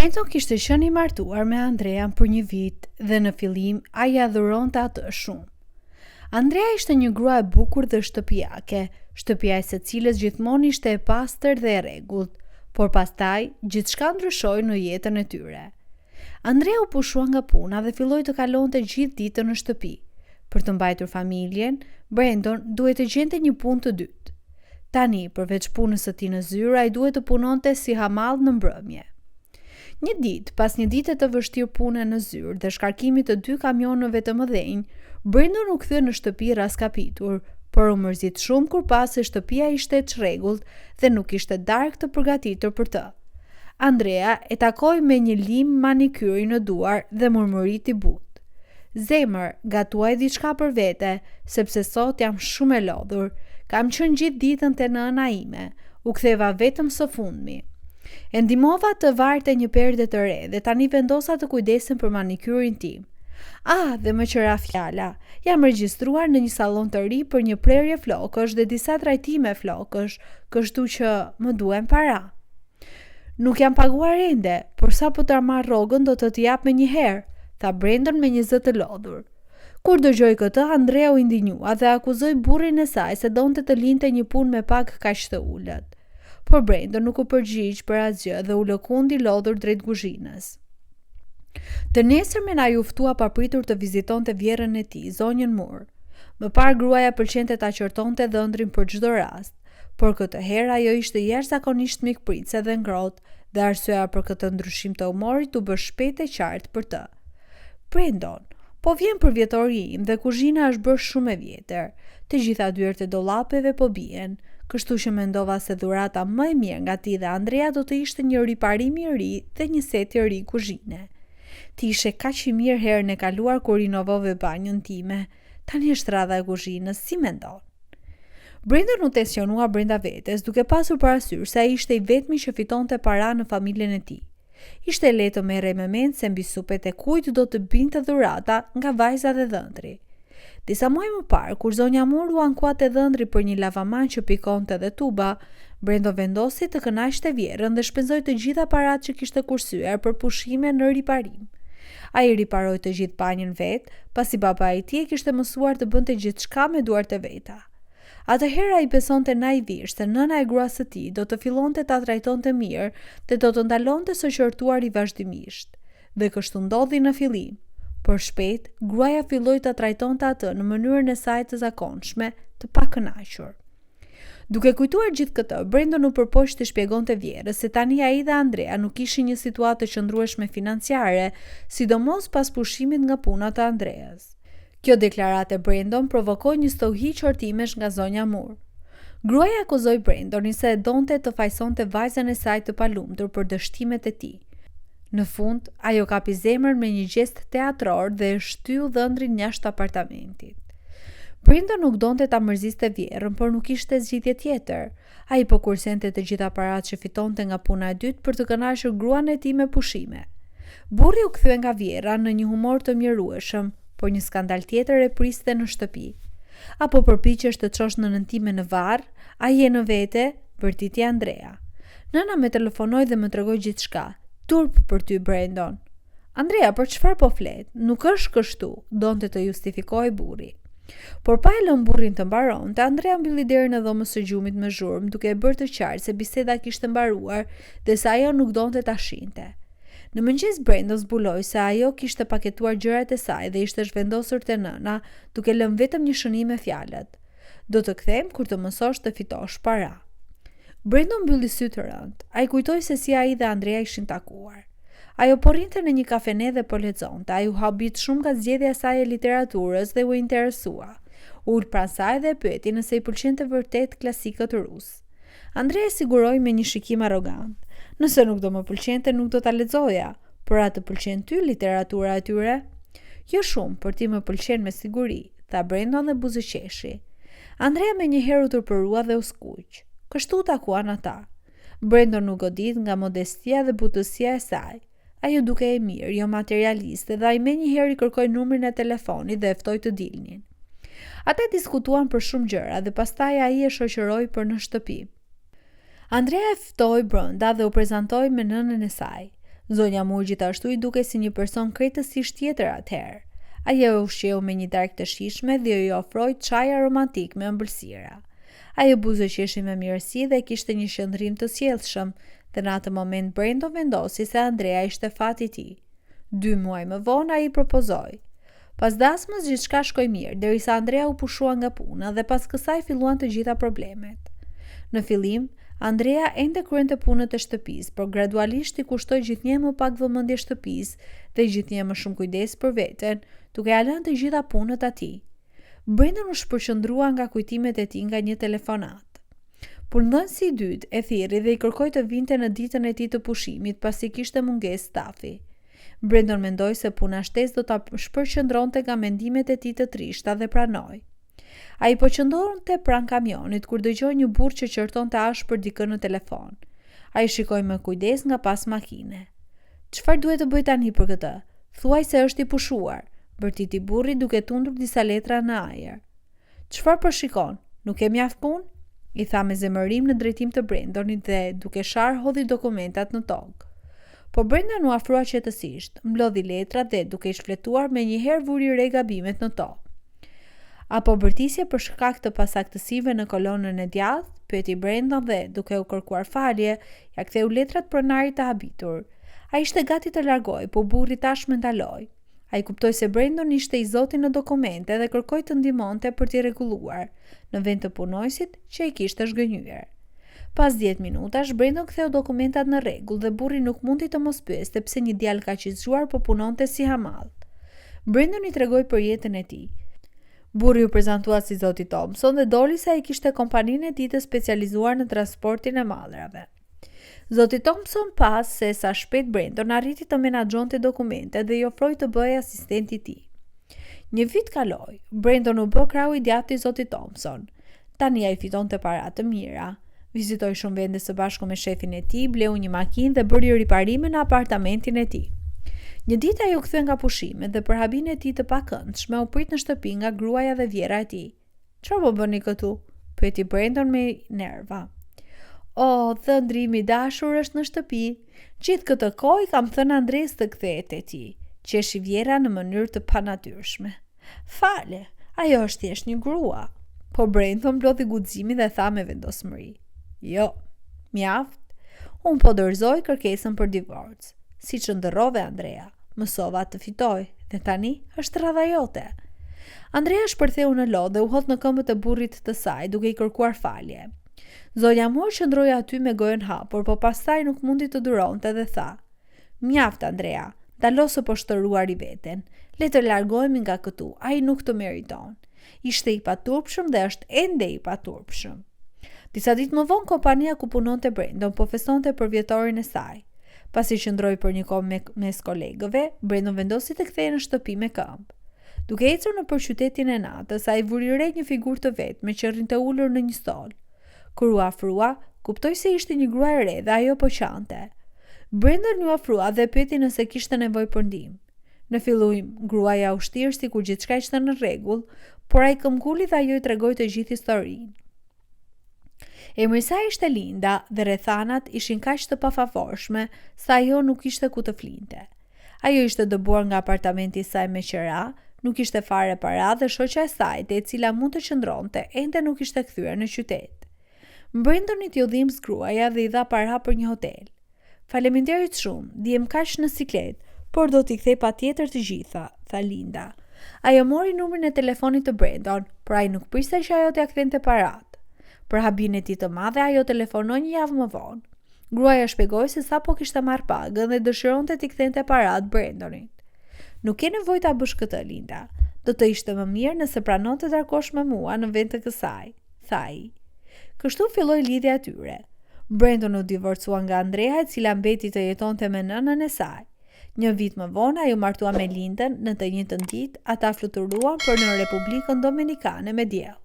Brandon kishte qenë i martuar me Andrean për një vit dhe në fillim ai adhuronte atë shumë. Andrea ishte një grua e bukur dhe shtëpiake, shtëpia e së cilës gjithmonë ishte e pastër dhe e rregullt, por pastaj gjithçka ndryshoi në jetën e tyre. Andrea u pushua nga puna dhe filloi të kalonte gjithë ditën në shtëpi. Për të mbajtur familjen, Brandon duhet të gjente një punë të dytë. Tani, përveç punës së tij në zyrë, ai duhet të punonte si hamall në mbrëmje. Një ditë, pas një dite të vështirë pune në zyrë dhe shkarkimit të 2 kamionëve të mëdhenj, Brandon u kthye në shtëpi raskapitur, por u mërzit shumë kur pa se shtëpia ishte e çrregullt dhe nuk ishte darkë të përgatitur për të. Andrea e takoi me një lim manikyri në duar dhe murmuriti butë. Zemër, gatuaj diçka për vete, sepse sot jam shumë e lodhur. Kam qenë gjithë ditën te nëna ime, u ktheva vetëm së fundmi. E ndihmova të varte një perde të re dhe tani vendosa të kujdesem për manikyrin tim. Dhe më qëra fjala, jam regjistruar në një sallon të ri për një prerje flokësh dhe disa trajtime flokësh, kështu që më duhen para. Nuk jam paguar ende, por sa po të marr rrogën do të t'i jap me një herë, tha Brandon me një zë të lodhur. Kur dëgjoi këtë, Andrea u indinjua dhe akuzoi burrin e saj se donte të linte një punë me pak kaq të ulët. Por Brandon nuk u përgjigj për asgjë dhe u lëkundi lodhur drejt kuzhinës. Të nesërmen ai u ftua papritur të vizitonte vjerrën e tij, zonjën Moore. Më parë gruaja pëlqente ta qortonte dhëndrin për çdo rast, por këtë herë ajo ishte jashtëzakonisht mikpritse dhe ngrohtë dhe arsyeja për këtë ndryshim të humorit u bë shpejt e qartë për të. Brandon, po vjen për vjetori im dhe kuzhina është bërë shumë e vjetër. Të gjitha dyert e dollapeve po bien, kështu që mendova se dhurata më e mirë nga ti dhe Andrea do të ishte një riparim i ri dhe një set i ri kuzhine. Ti ishe kaq i mirë herën e kaluar kur rinovove banjën time. Tani është radha e kuzhinës, si mendon? Brandon u tensionua brenda vetes, duke pasur parasysh se ai ishte i vetmi që fitonte para në familjen e tij. Ishte lehtë të merrej me mend se mbi supet e kujt do të binte dhurata nga vajza dhe dhëndri. Disa muaj më parë, kur zonja Moore u ankuante dhëndri për një lavaman që pikonte dhe tuba, Brandon vendosi të kënaqte vjerrën dhe shpenzoi të gjitha paratë që kishte kursyer për pushime në riparim. Ai riparoi të gjithë banjën vet, pasi babai i tij kishte mësuar të bënte gjithçka me duart e veta. Atëherë ai besonte naivisht se nëna e gruas së tij do të fillonte ta trajtonte mirë dhe do të ndalonte së qortuari vazhdimisht. Dhe kështu ndodhi në fillim, por shpejt gruaja filloi ta trajtonte atë në mënyrën e saj të zakonshme, të pakënaqur. Duke kujtuar gjithë këtë, Brandon u përpoq të shpjegonte vjerrës se tani ai dhe Andrea nuk ishin një situatë të qëndrueshme financiare, sidomos pas pushimit nga puna të Andreas. Kjo deklaratë e Brandon provokoi një stohi qortimesh nga zonja Moore. Gruaja akuzoi Brandonin se donte të fajsonte vajzën e saj të palumtur për dështimet e tij. Në fund, ajo kapi zemrën me një gjest teatror dhe e shtyu dhëndrin jashtë apartamentit. Brandon nuk donte ta mërziste vjerrën, por nuk kishte zgjidhje tjetër. Ai po kursente të gjitha paratë që fitonte nga puna e dytë për të kënaqur gruan e tij me pushime. Burri u kthye nga vjerra në një humor të mjerueshëm, por një skandal tjetër e priste në shtëpi. Apo përpiqesh të çosh nënën time në varr, ai je në vete, vërtiti Andrea. Nëna më telefonoi dhe më tregoi gjithçka. Turp për ty, Brandon. Andrea, për çfarë po flet? Nuk është kështu, donte të justifikojë burri. Por pa e lënë burrin të mbaronte, Andrea mbylli derën e dhomës së gjumit me zhurmë, duke e bërë të qartë se biseda kishte mbaruar dhe se ajo nuk donte ta shinte. Në mëngjes Brandon zbuloi se ajo kishte paketuar gjërat e saj dhe ishte zhvendosur te nëna, duke lënë vetëm një shënim me fjalët: "Do të kthem kur të mësosh të fitosh para." Brandon mbylli sy të rënd. Ai kujtoi se si ai dhe Andrea ishin takuar. Ajo po rrinte në një kafene dhe po lexonte. Ai u habit shumë nga zgjedhja e saj e literaturës dhe u interesua. Ul pranë saj dhe e pyeti nëse i pëlqente vërtet klasikët rus. Andrea siguroi me një shikim arrogant: "Nëse nuk do më pëlqente, nuk do ta lexoja, por a të pëlqen ty literatura e tyre?" "Jo shumë, por ti më pëlqen me siguri," tha Brandon dhe buzëqeshi. Andrea menjëherë u turpërua dhe u skuq. Kështu takuan ata. Brandon nuk godit nga modestia dhe butësia e saj. Ajo duke e mirë, jo materialiste, dhe ai menjëherë i kërkoi numrin e telefonit dhe e ftoi të dilnin. Ata diskutuan për shumë gjëra dhe pastaj ai e shoqëroi për në shtëpi. Andrea e ftoi brenda dhe u prezantoi me nënën e saj. Zonja Mur gjithashtu i duke si një person krejtësisht tjetër atëherë. Ajo e ushqeu me një darkë të shijshme dhe i ofroi çaj aromatik me ëmbëlsira. Ajo buzëqeshi me mirësi dhe kishte një qëndrim të sjellshëm, dhe në atë moment Brandon vendosi se Andrea ishte fati i tij. 2 muaj më vonë ai propozoi. Pas dasmës gjithçka shkoi mirë, derisa Andrea u pushua nga puna dhe pas kësaj filluan të gjitha problemet. Në fillim, Andrea ende kryente punët e shtëpisë, por gradualisht i kushtoi gjithnjë më pak vëmendje shtëpisë dhe gjithnjë më shumë kujdes për veten, duke ia lënë të gjitha punët atij. Brandon u shpërqendrua nga kujtimet e tij nga një telefonat. Punëdhënësi i dytë e thirrri dhe i kërkoi të vinte në ditën e tij të pushimit pasi kishte mungesë stafi. Brandon mendoi se puna shtesë do ta shpërqendronte nga mendimet e tij të trishta dhe pranoi. Ai po qëndronte pranë kamionit kur dëgjoi një burrë që qortonte ashpër dikë në telefon. Ai shikoi me kujdes nga pas makine. "Çfarë duhet të bëj tani për këtë? Thuaj se është i pushuar," bërtiti burri duke tundur disa letra në ajër. "Çfarë po shikon? Nuk e mjaft punë?" I tha me zemërim në drejtim të Brandonit dhe duke sharë hodhi dokumentat në tokë. Po Brandon u afrua qetësisht, mblodhi letrat dhe duke i shfletuar me njëherë vuri re gabimet në tokë. "Apo bërtisje për shkak të pasaktësive në kolonën e djathtë?" pyeti Brandon dhe duke u kërkuar falje, ja ktheu letrat pronarit të habitur. Ai ishte gati të largoj, po burri tashmë ndaloi. Ai kuptoi se Brandon ishte i zoti në dokumente dhe kërkoi të ndihmonte për t'i rregulluar, në vend të punojësit që i kishte zhgënjyer. Pas 10 minutash, Brandon ktheu dokumentat në rregull dhe burri nuk mundi të mos pyeste pse një djalë kaq i zgjuar po punonte si hamall. Brandon i tregoi për jetën e tij. Burri u prezantua si zoti Thompson dhe doli se ai kishte kompaninë e tij të specializuar në transportin e mallrave. Zoti Thompson pas se sa shpejt Brandon arriti të menaxhonte dokumentet dhe i ofroi të bëhej asistenti i tij. Një vit kaloi, Brandon u bë krau i djathtë i zotit Thompson. Tani ai fitonte para të mira. Vizitoi shumë vende së bashku me shefin e tij, bleu një makinë dhe bëri riparime në apartamentin e tij. Një ditë ai u kthye nga pushimet dhe për habin e tij të pakëndshme u prit në shtëpi nga gruaja dhe vjera e tij. "Çfarë po bëni këtu?" pyeti Brandon me nerva. "O, dhëndrimi i dashur është në shtëpi. Gjithë këtë kohë kam thënë Andres të kthehet te ti," qeshi vjera në mënyrë të panatyrshme. "Fale, ajo është thjesht një grua." Po Brandon mblodhi guximin dhe tha me vendosmëri. "Jo, mjaft. Unë po dorëzoj kërkesën për divorc. Siç ndërrove Andrea, mësova të fitoj dhe tani është rradha jote." Andrea shpërtheu në lodh dhe u hodh në këmbët e burrit të saj duke i kërkuar falje. Zonja Mur qëndroi aty me gojën hapur, po pastaj nuk mundi të duronte dhe tha: "Mjaft Andrea, dalo së po shtëruar i veten. Le të largohemi nga këtu, ai nuk të meriton. Ishte i paturpshëm dhe është ende i paturpshëm." Disa ditë më vonë kompania ku punonte Brandon po festonte për vjetorin e saj. Pasi qëndroi për një kohë mes kolegëve, Brandon vendosi të kthehej në shtëpi me këmbë. Duke ecur nëpër qytetin e natës, ai vuri re një figurë të vetme që rrinte ulur në një stol. Kur u afrua, kuptoi se ishte një grua e re dhe ajo po qante. Brandon u afrua dhe pyeti nëse kishte nevojë për ndihmë. Në fillim, gruaja u shtir sikur gjithçka ishte në rregull, por ai këmbguli dhe ajo i tregoi të gjithë historinë. Emri i saj ishte Linda dhe rrethanat ishin kaq të pafavorshme sa ajo nuk ishte ku të flinte. Ajo ishte dëbuar nga apartamenti i saj me qira, nuk ishte fare para dhe shoqja e saj, e cila mund të qëndronte, ende nuk ishte kthyer në qytet. Brandonit i udhim gruaja dhe i dha para për një hotel. "Faleminderit shumë, diem kaq në siklet, por do t'i kthej patjetër të gjitha," tha Linda. Ajo mori numrin e telefonit të Brandon, por ai nuk priste që ajo t'ia kthente parat. Për habin e tij të madhe, ajo telefonoi një javë më vonë. Gruaja shpjegoi se sapo kishte marrë pagën dhe dëshironte t'i kthente parat Brandonit. "Nuk ke nevojë ta bësh këtë, Linda. Do të ishte më mirë nëse pranon të darkosh me mua në vend të kësaj," tha ai. Kështu filloi lidhja e tyre. Brandon u divorcua nga Andrea, e cila mbeti të jetonte me nënën e saj. Një vit më vonë ajo martua me Lindën, në të njëjtën ditë ata fluturuan për në Republikën Dominikane me diell.